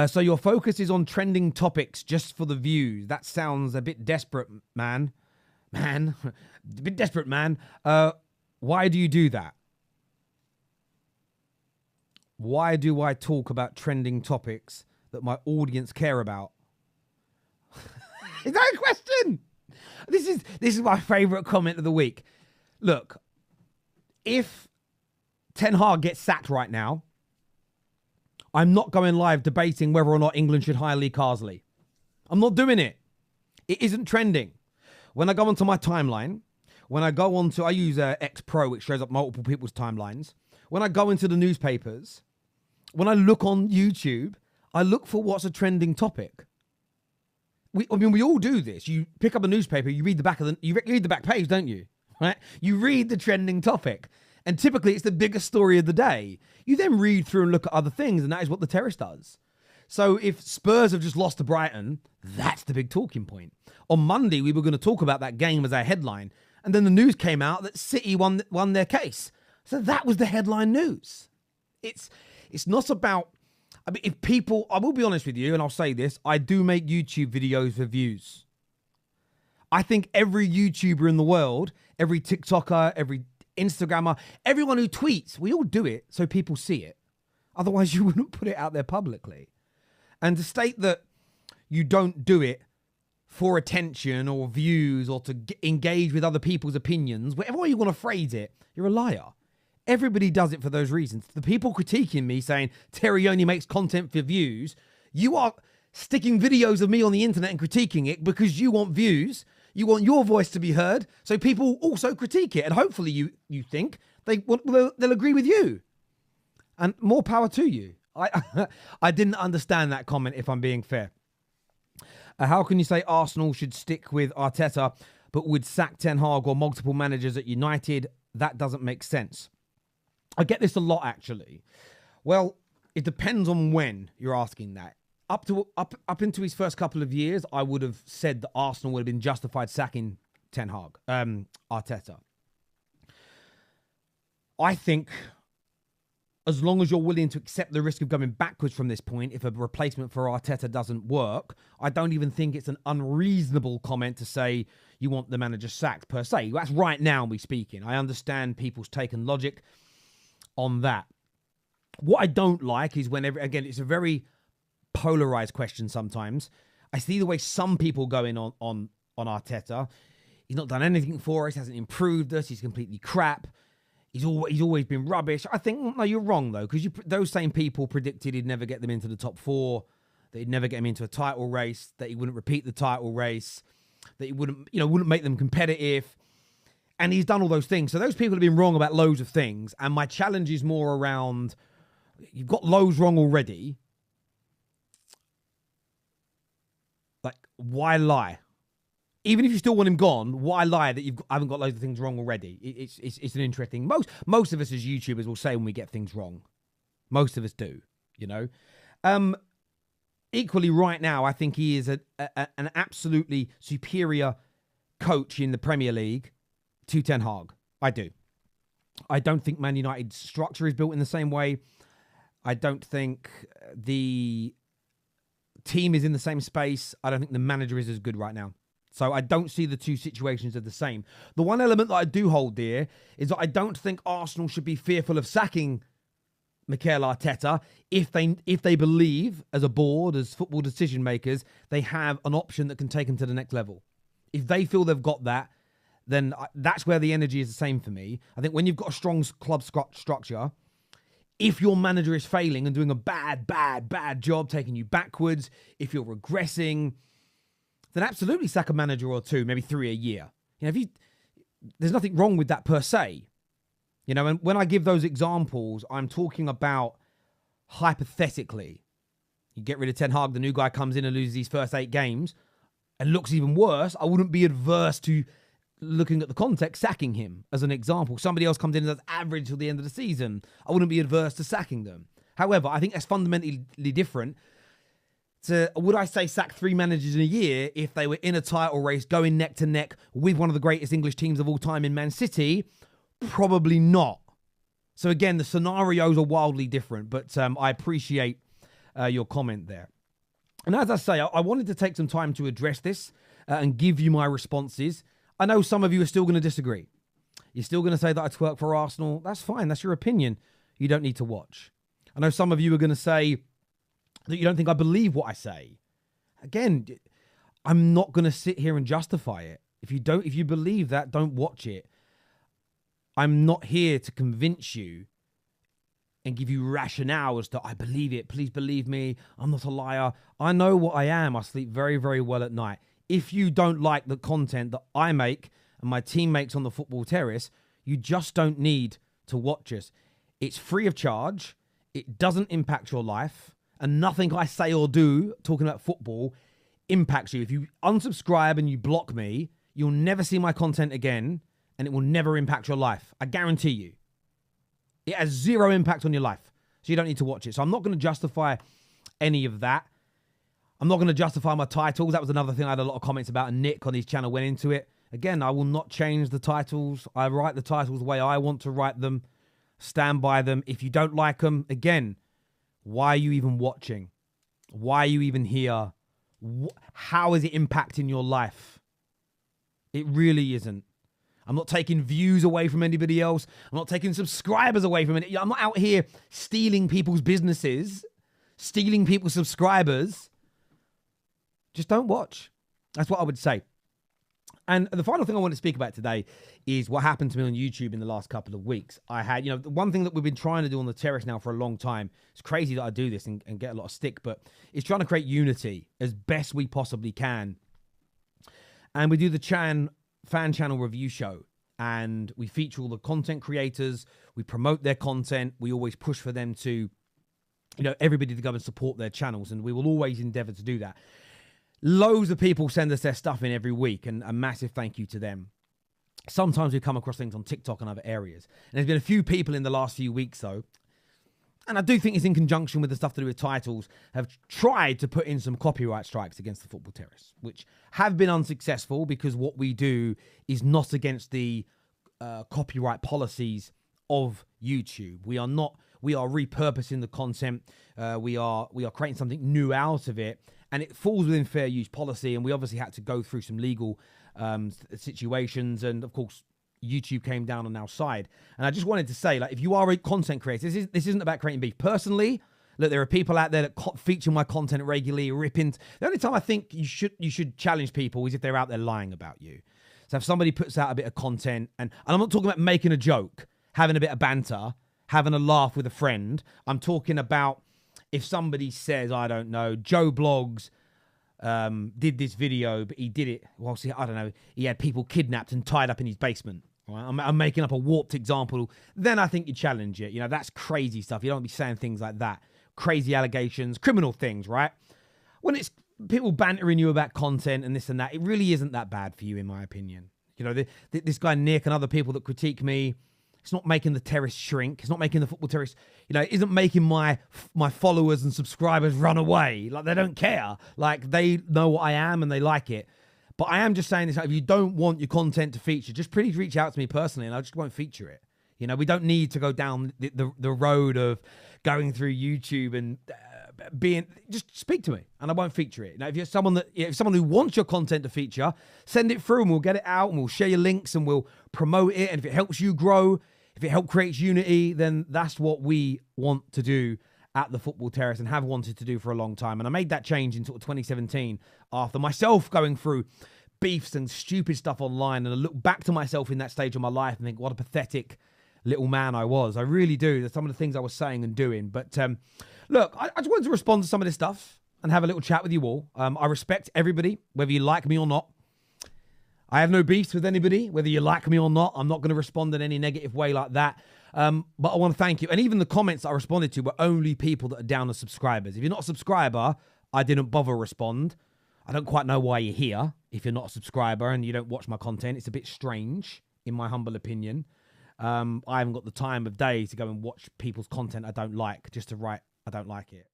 So your focus is on trending topics just for the views. That sounds a bit desperate, man. A bit desperate, man. Why do you do that? Why do I talk about trending topics that my audience care about? Is that a question? This is my favorite comment of the week. Look, if Ten Hag gets sacked right now, I'm not going live debating whether or not England should hire Lee Carsley. I'm not doing it. It isn't trending. When I go onto my timeline, I use X Pro, which shows up multiple people's timelines. When I go into the newspapers, when I look on YouTube, I look for what's a trending topic. We all do this. You pick up a newspaper, you read the back page, don't you? Right? You read the trending topic. And typically it's the biggest story of the day. You then read through and look at other things, and that is what the Terrace does. So if Spurs have just lost to Brighton, that's the big talking point. On Monday, we were going to talk about that game as our headline, and then the news came out that City won their case. So that was the headline news. It's not about... I mean, if people... I will be honest with you, and I'll say this. I do make YouTube videos for views. I think every YouTuber in the world, every TikToker, every Instagrammer, everyone who tweets, we all do it so people see it. Otherwise, you wouldn't put it out there publicly. And to state that you don't do it for attention or views or to engage with other people's opinions, whatever way you want to phrase it, you're a liar. Everybody does it for those reasons. The people critiquing me saying, Terry only makes content for views, you are sticking videos of me on the internet and critiquing it because you want views. You want your voice to be heard, so people also critique it. And hopefully you think they'll agree with you. And more power to you. I didn't understand that comment, if I'm being fair. How can you say Arsenal should stick with Arteta, but would sack Ten Hag or multiple managers at United? That doesn't make sense. I get this a lot, actually. Well, it depends on when you're asking that. Up into his first couple of years, I would have said that Arsenal would have been justified sacking Ten Hag, Arteta. I think as long as you're willing to accept the risk of going backwards from this point, if a replacement for Arteta doesn't work, I don't even think it's an unreasonable comment to say you want the manager sacked per se. That's right now me speaking. I understand people's take and logic on that. What I don't like is whenever, again, it's a very polarized question sometimes. I see the way some people go in on Arteta. He's not done anything for us, hasn't improved us, he's completely crap. He's always been rubbish. I think, no, you're wrong, though, because those same people predicted he'd never get them into the top four, that he'd never get them into a title race, that he wouldn't repeat the title race, that he wouldn't make them competitive. And he's done all those things. So those people have been wrong about loads of things. And my challenge is more around, you've got loads wrong already. Like, why lie? Even if you still want him gone, why lie that I haven't got loads of things wrong already? It's an interesting... Most of us as YouTubers will say when we get things wrong. Most of us do, you know. Equally, right now, I think he is an absolutely superior coach in the Premier League to Ten Hag. I do. I don't think Man United's structure is built in the same way. I don't think the team is in the same space. I don't think the manager is as good right now. So I don't see the two situations as the same. The one element that I do hold dear is that I don't think Arsenal should be fearful of sacking Mikel Arteta if they believe, as a board, as football decision makers, they have an option that can take them to the next level. If they feel they've got that, then that's where the energy is the same for me. I think when you've got a strong club structure, if your manager is failing and doing a bad job, taking you backwards, if you're regressing, then absolutely sack a manager or two, maybe 3 a year. You know, there's nothing wrong with that per se. You know, and when I give those examples, I'm talking about hypothetically. You get rid of Ten Hag, the new guy comes in and loses his first 8 games and looks even worse. I wouldn't be adverse to looking at the context, sacking him as an example. Somebody else comes in and does average till the end of the season. I wouldn't be adverse to sacking them. However, I think that's fundamentally different. Would I say sack 3 managers in a year if they were in a title race going neck to neck with one of the greatest English teams of all time in Man City? Probably not. So again, the scenarios are wildly different, but I appreciate your comment there. And as I say, I wanted to take some time to address this and give you my responses. I know some of you are still going to disagree. You're still going to say that I twerk for Arsenal. That's fine. That's your opinion. You don't need to watch. I know some of you are going to say that you don't think I believe what I say. Again, I'm not going to sit here and justify it. If you believe that, don't watch it. I'm not here to convince you and give you rationale as to I believe it. Please believe me. I'm not a liar. I know what I am. I sleep very, very well at night. If you don't like the content that I make and my team makes on the Football Terrace, you just don't need to watch us. It's free of charge. It doesn't impact your life. And nothing I say or do talking about football impacts you. If you unsubscribe and you block me, you'll never see my content again and it will never impact your life. I guarantee you. It has zero impact on your life. So you don't need to watch it. So I'm not going to justify any of that. I'm not going to justify my titles. That was another thing I had a lot of comments about, and Nick on his channel went into it. Again, I will not change the titles. I write the titles the way I want to write them. Stand by them. If you don't like them, again, why are you even watching? Why are you even here? How is it impacting your life? It really isn't. I'm not taking views away from anybody else. I'm not taking subscribers away from it. I'm not out here stealing people's businesses, stealing people's subscribers. Just don't watch. That's what I would say. And the final thing I want to speak about today is what happened to me on YouTube in the last couple of weeks. I had, the one thing that we've been trying to do on the Terrace now for a long time, it's crazy that I do this and get a lot of stick, but it's trying to create unity as best we possibly can. And we do the fan channel review show, and we feature all the content creators. We promote their content. We always push for them to, everybody to go and support their channels, and we will always endeavor to do that. Loads of people send us their stuff in every week, and a massive thank you to them. Sometimes we come across things on TikTok and other areas. And there's been a few people in the last few weeks, though, and I do think it's in conjunction with the stuff to do with titles, have tried to put in some copyright strikes against the Football Terrace, which have been unsuccessful because what we do is not against the copyright policies of YouTube. We are repurposing the content. We are creating something new out of it. And it falls within fair use policy, and we obviously had to go through some legal situations, and of course, YouTube came down on our side. And I just wanted to say, if you are a content creator, this isn't about creating beef. Personally, look, there are people out there that feature my content regularly, ripping. The only time I think you should challenge people is if they're out there lying about you. So if somebody puts out a bit of content, and I'm not talking about making a joke, having a bit of banter, having a laugh with a friend. I'm talking about if somebody says, I don't know, Joe Blogs did this video, but he did it whilst he had people kidnapped and tied up in his basement. Right? I'm making up a warped example. Then I think you challenge it. That's crazy stuff. You don't be saying things like that. Crazy allegations, criminal things, right? When it's people bantering you about content and this and that, it really isn't that bad for you, in my opinion. This guy Nick and other people that critique me, it's not making the Terrace shrink. It's not making the Football Terrace, it isn't making my followers and subscribers run away. They don't care. They know what I am and they like it. But I am just saying this, if you don't want your content to feature, just please reach out to me personally and I just won't feature it. We don't need to go down the road of going through YouTube and just speak to me and I won't feature it. Now, if you're someone who wants your content to feature, send it through and we'll get it out and we'll share your links and we'll promote it. And if it helps you grow, if it helps create unity, then that's what we want to do at the Football Terrace and have wanted to do for a long time. And I made that change in sort of 2017 after myself going through beefs and stupid stuff online. And I look back to myself in that stage of my life and think, what a pathetic little man I was. I really do. There's some of the things I was saying and doing. But look, I just wanted to respond to some of this stuff and have a little chat with you all. I respect everybody, whether you like me or not. I have no beefs with anybody, whether you like me or not. I'm not going to respond in any negative way like that. But I want to thank you. And even the comments I responded to were only people that are down as subscribers. If you're not a subscriber, I didn't bother respond. I don't quite know why you're here if you're not a subscriber and you don't watch my content. It's a bit strange, in my humble opinion. I haven't got the time of day to go and watch people's content I don't like, just to write, I don't like it.